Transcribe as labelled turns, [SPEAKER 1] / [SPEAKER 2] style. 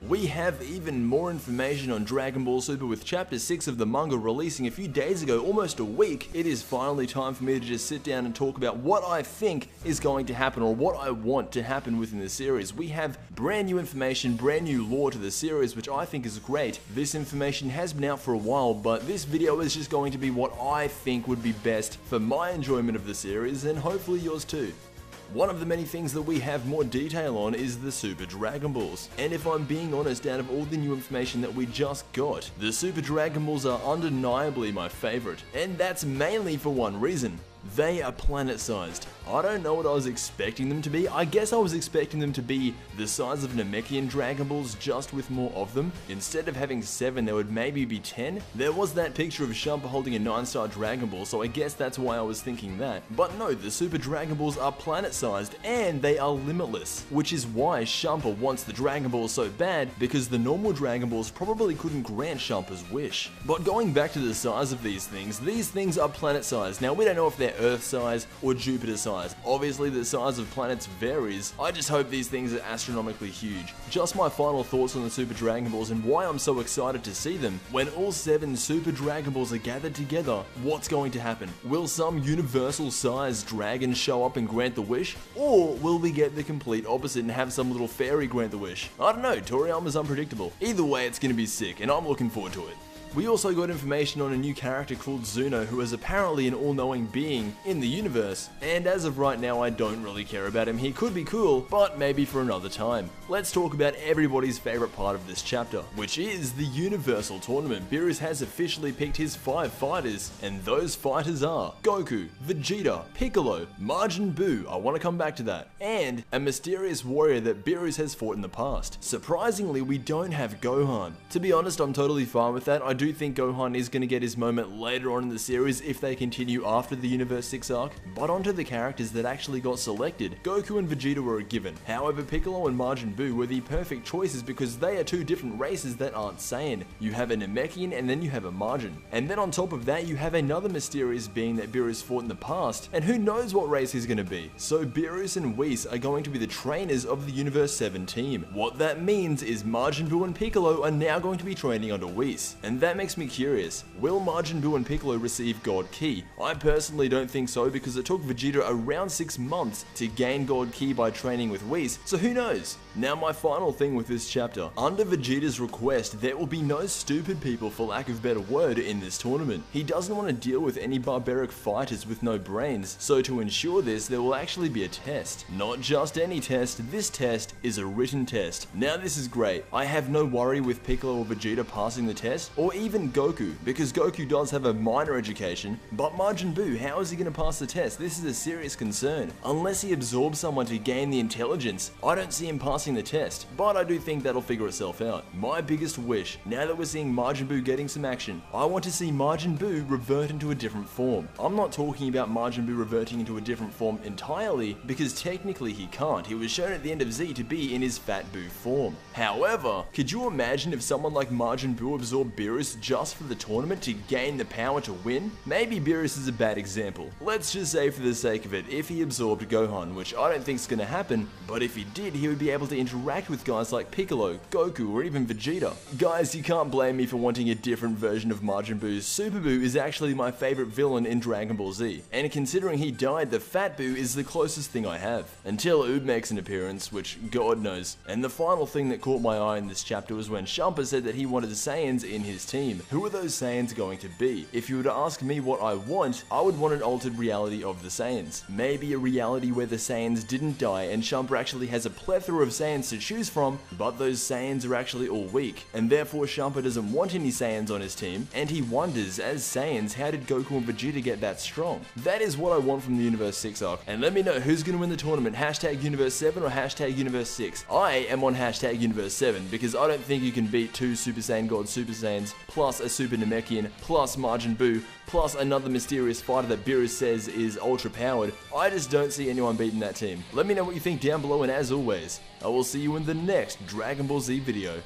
[SPEAKER 1] We have even more information on Dragon Ball Super with Chapter 6 of the manga releasing a few days ago, almost a week. It is finally time for me to just sit down and talk about what I think is going to happen or what I want to happen within the series. We have brand new information, brand new lore to the series, which I think is great. This information has been out for a while, but this video is just going to be what I think would be best for my enjoyment of the series and hopefully yours too. One of the many things that we have more detail on is the Super Dragon Balls. And if I'm being honest, out of all the new information that we just got, the Super Dragon Balls are undeniably my favorite. And that's mainly for one reason. They are planet-sized. I don't know what I was expecting them to be. I guess I was expecting them to be the size of Namekian Dragon Balls, just with more of them. Instead of having 7, there would maybe be 10. There was that picture of Champa holding a 9-star Dragon Ball, so I guess that's why I was thinking that. But no, the Super Dragon Balls are planet-sized, and they are limitless. Which is why Champa wants the Dragon Balls so bad, because the normal Dragon Balls probably couldn't grant Champa's wish. But going back to the size of these things are planet-sized. Now, we don't know if they're Earth size or Jupiter size. Obviously the size of planets varies. I just hope these things are astronomically huge. Just my final thoughts on the Super Dragon Balls and why I'm so excited to see them. When all 7 Super Dragon Balls are gathered together, what's going to happen? Will some universal sized dragon show up and grant the wish? Or will we get the complete opposite and have some little fairy grant the wish? I don't know, Toriyama's unpredictable. Either way, it's gonna be sick and I'm looking forward to it. We also got information on a new character called Zuno, who is apparently an all-knowing being in the universe, and as of right now I don't really care about him. He could be cool, but maybe for another time. Let's talk about everybody's favorite part of this chapter, which is the Universal Tournament. Beerus has officially picked his 5 fighters, and those fighters are Goku, Vegeta, Piccolo, Majin Buu, I want to come back to that, and a mysterious warrior that Beerus has fought in the past. Surprisingly, we don't have Gohan. To be honest, I'm totally fine with that. I do think Gohan is going to get his moment later on in the series if they continue after the Universe 6 arc, but onto the characters that actually got selected. Goku and Vegeta were a given, however Piccolo and Majin Buu were the perfect choices because they are 2 different races that aren't Saiyan. You have a Namekian and then you have a Majin. And then on top of that you have another mysterious being that Beerus fought in the past, and who knows what race he's going to be. So Beerus and Whis are going to be the trainers of the Universe 7 team. What that means is Majin Buu and Piccolo are now going to be training under Whis, and that makes me curious. Will Majin Buu and Piccolo receive God Ki? I personally don't think so because it took Vegeta around 6 months to gain God Ki by training with Whis, so who knows? Now my final thing with this chapter. Under Vegeta's request, there will be no stupid people, for lack of a better word, in this tournament. He doesn't want to deal with any barbaric fighters with no brains, so to ensure this, there will actually be a test. Not just any test, this test is a written test. Now this is great. I have no worry with Piccolo or Vegeta passing the test, or even Goku, because Goku does have a minor education, but Majin Buu, how is he going to pass the test? This is a serious concern. Unless he absorbs someone to gain the intelligence, I don't see him passing the test, but I do think that'll figure itself out. My biggest wish, now that we're seeing Majin Buu getting some action, I want to see Majin Buu revert into a different form. I'm not talking about Majin Buu reverting into a different form entirely, because technically he can't. He was shown at the end of Z to be in his Fat Buu form. However, could you imagine if someone like Majin Buu absorbed Beerus just for the tournament to gain the power to win? Maybe Beerus is a bad example. Let's just say for the sake of it, if he absorbed Gohan, which I don't think is going to happen, but if he did, he would be able to interact with guys like Piccolo, Goku, or even Vegeta. Guys, you can't blame me for wanting a different version of Majin Buu. Super Buu is actually my favorite villain in Dragon Ball Z, and considering he died, the Fat Buu is the closest thing I have. Until Oob makes an appearance, which God knows. And the final thing that caught my eye in this chapter was when Champa said that he wanted Saiyans in his team. Who are those Saiyans going to be? If you were to ask me what I would want an altered reality of the Saiyans. Maybe a reality where the Saiyans didn't die and Champa actually has a plethora of Saiyans to choose from, but those Saiyans are actually all weak, and therefore Champa doesn't want any Saiyans on his team, and he wonders, as Saiyans, how did Goku and Vegeta get that strong? That is what I want from the Universe 6 arc, and let me know who's going to win the tournament, hashtag Universe 7 or hashtag Universe 6. I am on hashtag Universe 7, because I don't think you can beat 2 Super Saiyan God Super Saiyans, plus a Super Namekian, plus Majin Buu, plus another mysterious fighter that Beerus says is ultra powered. I just don't see anyone beating that team. Let me know what you think down below, and as always, I will see you in the next Dragon Ball Z video.